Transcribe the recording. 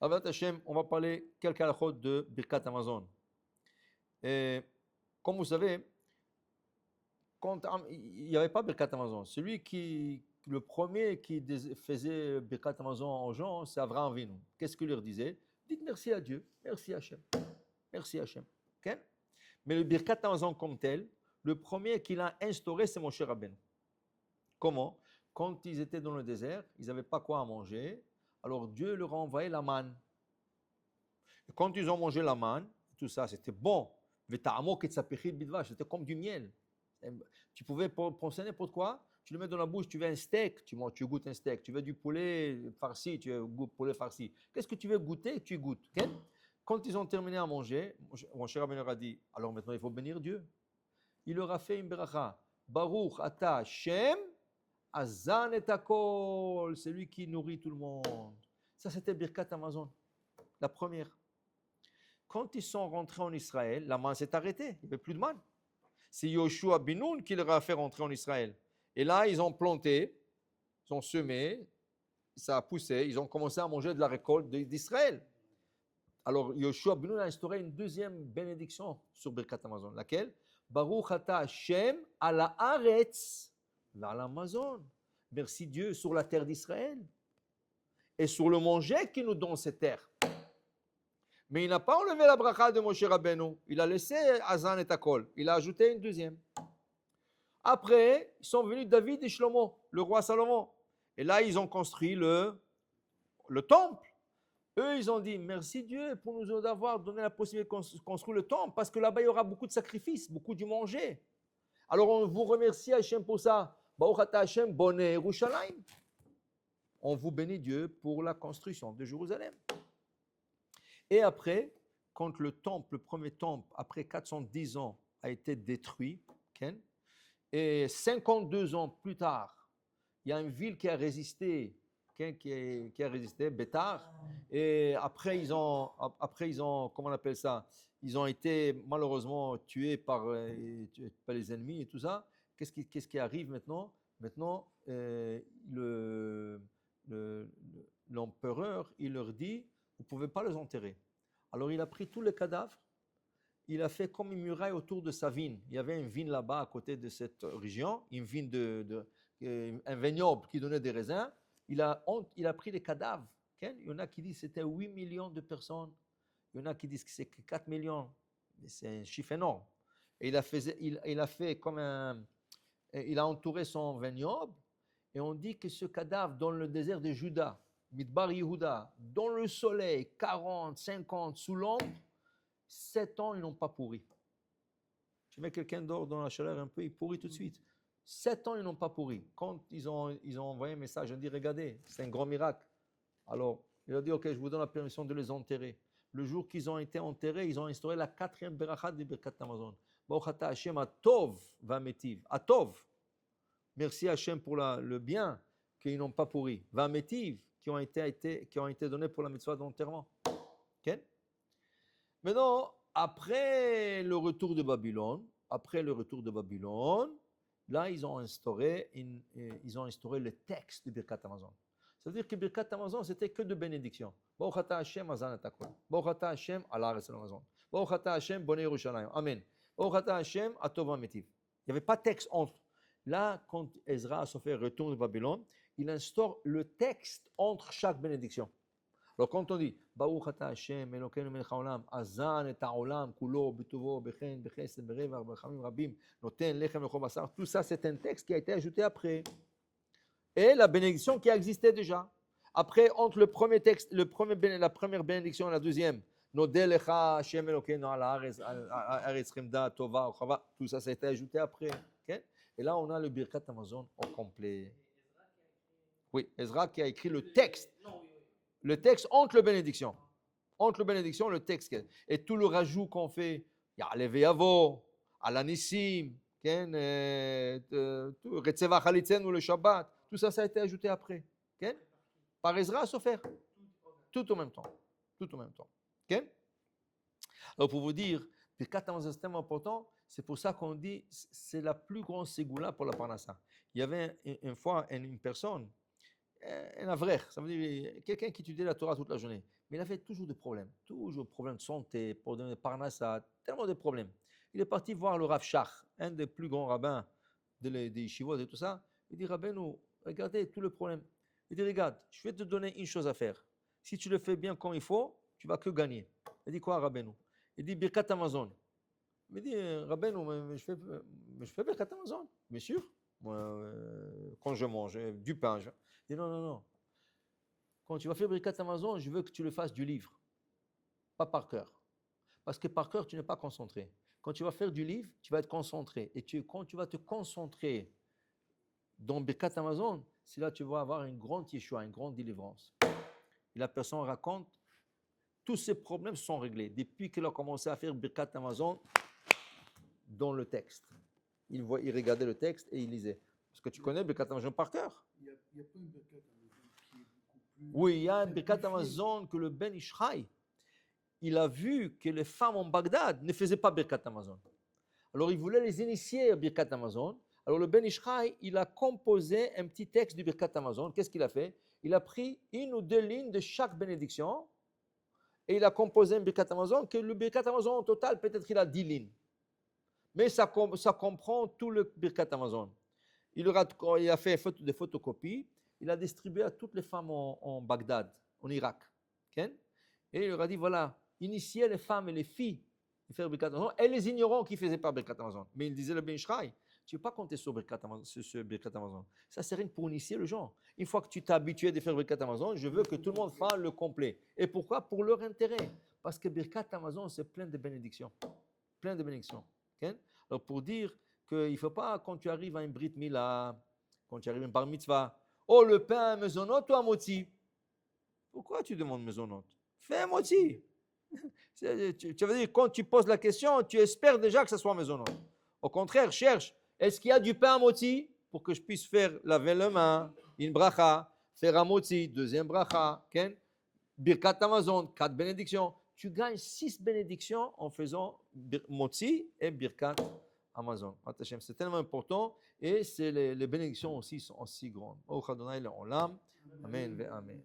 Avat Hashem, on va parler quelques halachot de Birkat Hamazon. Et comme vous savez, il n'y avait pas Birkat Hamazon. Le premier qui faisait Birkat Hamazon aux gens, c'est Avraham Avinu. Qu'est-ce qu'il leur disait? Dites merci à Dieu, merci Hashem, merci Hashem. Okay? Mais le Birkat Hamazon comme tel, le premier qu'il a instauré, c'est Moshe Rabbeinu. Comment? Quand ils étaient dans le désert, ils n'avaient pas quoi à manger, alors Dieu leur a envoyé la manne. Et quand ils ont mangé la manne, tout ça, c'était bon. C'était comme du miel. Tu pouvais penser n'importe quoi, tu le mets dans la bouche, tu veux un steak, tu goûtes un steak. Tu veux du poulet farci, tu veux poulet farci. Qu'est-ce que tu veux goûter, tu goûtes. Okay? Quand ils ont terminé à manger, mon cher Rabbeinu leur a dit, alors maintenant il faut bénir Dieu. Il leur a fait une beracha. Baruch ata Shem, azan et akol. C'est lui qui nourrit tout le monde. Ça, c'était Birkat Hamazon, la première. Quand ils sont rentrés en Israël, la manne s'est arrêtée. Il n'y avait plus de manne. C'est Yoshua bin Nun qui leur a fait rentrer en Israël. Et là, ils ont planté, ils ont semé, ça a poussé, ils ont commencé à manger de la récolte d'Israël. Alors, Yoshua bin Nun a instauré une deuxième bénédiction sur Birkat Hamazon. Laquelle? Baruch ata Hashem ala haaretz vers l'Amazon. Merci Dieu sur la terre d'Israël. Et sur le manger qui nous donne cette terre. Mais il n'a pas enlevé la bracha de Moshe Rabbeinu. Il a laissé Azan et Akol. Il a ajouté une deuxième. Après, ils sont venus David et Shlomo, le roi Salomon. Et là, ils ont construit le temple. Eux, ils ont dit, merci Dieu pour nous avoir donné la possibilité de construire le temple, parce que là-bas, il y aura beaucoup de sacrifices, beaucoup de manger. Alors, on vous remercie Hachem pour ça. Baruch ata Hashem boné Yerushalayim. On vous bénit Dieu pour la construction de Jérusalem. Et après, quand le premier temple, après 410 ans, a été détruit, okay, et 52 ans plus tard, il y a une ville qui a résisté, okay, qui a résisté, Bétar, et après ils ont, comment on appelle ça, ils ont été malheureusement tués par les ennemis et tout ça. Qu'est-ce qui arrive maintenant? Maintenant, l'empereur, il leur dit, vous ne pouvez pas les enterrer. Alors il a pris tous les cadavres, il a fait comme une muraille autour de sa vigne. Il y avait une vigne là-bas à côté de cette région, une vigne un vignoble qui donnait des raisins. Il a pris les cadavres. Okay? Il y en a qui disent que c'était 8 millions de personnes. Il y en a qui disent que c'est 4 millions. Mais c'est un chiffre énorme. Et il a fait comme il a entouré son vignoble. Et on dit que ce cadavre dans le désert de Juda, Midbar Yehuda, dans le soleil, 40, 50, sous l'ombre, 7 ans, ils n'ont pas pourri. Tu mets quelqu'un dehors dans la chaleur un peu, il pourrit tout de suite. 7 ans, ils n'ont pas pourri. Quand ils ont envoyé un message, ils ont dit, regardez, c'est un grand miracle. Alors, il a dit, ok, je vous donne la permission de les enterrer. Le jour qu'ils ont été enterrés, ils ont instauré la 4e beracha de Birkat Hamazon. Baruch ata Hashem atov vametiv. Atov. Merci Hashem pour le bien qu'ils n'ont pas pourri. Vametiv, qui ont été donnés pour la mitzvah d'enterrement. Okay? Maintenant, après le retour de Babylone, là, ils ont instauré le texte de Birkat Hamazon. C'est-à-dire que Birkat Hamazon, c'était que de bénédictions. Baruch ata Hashem azan et akol. Baruch ata Hashem ala haaretz Hamazon. Baruch ata Hashem boné Yerushalayim. Amen. Baruch ata Hashem atov vametiv. Il n'y avait pas de texte entre. Là, quand Ezra Asopher retourne de Babylone, il instaure le texte entre chaque bénédiction. Alors quand on dit Baruch ata Hashem Elokeinu melech haolam azan et haolam kulo b'tovo b'chen b'chesed b'revach b'rachamim rabim noten lechem lechol basar, tout ça c'est un texte qui a été ajouté après. Et la bénédiction qui existait déjà. Après, entre le premier texte, la première bénédiction et la deuxième, Nodeh lecha Hashem Elokeinu al haaretz chemda tova uchava, tout ça a été ajouté après. Okay? Et là, on a le Birkat Hamazon au complet. Oui, Ezra qui a écrit le texte. Le texte entre les bénédictions. Entre les bénédictions, le texte. Et tout le rajout qu'on fait, il y a Levéavo, Alanissim, Retzeva Chalitzen ou le Shabbat, tout ça, ça a été ajouté après. Okay? Par Ezra Asopher. Tout en même temps. Tout en même temps. Okay? Alors, pour vous dire, Birkat Hamazon, c'est tellement important, c'est pour ça qu'on dit c'est la plus grande ségoula pour la Parnassa. Il y avait une fois une personne, un avrech, ça veut dire quelqu'un qui étudie la Torah toute la journée. Mais il avait toujours des problèmes. Toujours problèmes de santé, problèmes de parnassa, tellement de problèmes. Il est parti voir le Rav Shach, un des plus grands rabbins des yeshivot et tout ça. Il dit, Rabbeinu, regardez tout le problème. Il dit, regarde, je vais te donner une chose à faire. Si tu le fais bien comme il faut, tu vas que gagner. Il dit quoi, Rabbeinu? Il dit, Birkat Amazon. Il me dit, Rabbeinu, mais je fais Birkat Amazon, bien sûr. Moi, quand je mange du pain. Il dit, non, non, non. Quand tu vas faire Birkat Amazon, je veux que tu le fasses du livre, pas par cœur. Parce que par cœur, tu n'es pas concentré. Quand tu vas faire du livre, tu vas être concentré. Et quand tu vas te concentrer dans Birkat Amazon, c'est là que tu vas avoir une grande Yeshua, une grande délivrance. Et la personne raconte, tous ses problèmes sont réglés. Depuis qu'il a commencé à faire Birkat Amazon dans le texte. Il regardait le texte et il lisait. Parce que tu connais Birkat Amazon par cœur. Il y a pas une Birkat Amazon qui est beaucoup plus... Oui, il y a un Birkat Amazon que le Ben Ishraï, il a vu que les femmes en Bagdad ne faisaient pas Birkat Amazon. Alors il voulait les initier à Birkat Amazon. Alors le Ben Ishraï, il a composé un petit texte du Birkat Amazon. Qu'est-ce qu'il a fait? Il a pris une ou deux lignes de chaque bénédiction et il a composé un Birkat Amazon que le Birkat Amazon au total, peut-être il a 10 lignes. Mais ça comprend tout le Birkat Amazon. Il a fait des photocopies, il a distribué à toutes les femmes en Bagdad, en Irak. Okay? Et il leur a dit, voilà, initiez les femmes et les filles à faire Birkat Amazon, et les ignorants qui ne faisaient pas Birkat Amazon. Mais il disait le Ben Ishraï, tu ne peux pas compter sur ce Birkat Amazon. Ça, c'est rien que pour initier les gens. Une fois que tu t'es habitué de faire Birkat Amazon, je veux que tout le monde fasse le complet. Et pourquoi? Pour leur intérêt. Parce que Birkat Amazon, c'est plein de bénédictions. Plein de bénédictions. Okay? Alors, pour dire qu'il ne faut pas, quand tu arrives à un Brit Mila, quand tu arrives à un Bar Mitzvah, oh, le pain à maisonnot ou à moti? Pourquoi tu demandes maisonnot? Fais un moti. Tu veux dire, quand tu poses la question, tu espères déjà que ce soit maisonnot. Au contraire, cherche, est-ce qu'il y a du pain à moti pour que je puisse faire laver les mains, une bracha, faire un moti, deuxième bracha, okay? Birkat Amazon, 4 bénédictions. Tu gagnes 6 bénédictions en faisant moti et Birkat Amazon. C'est tellement important et les bénédictions aussi sont aussi grandes. Amen. Amen.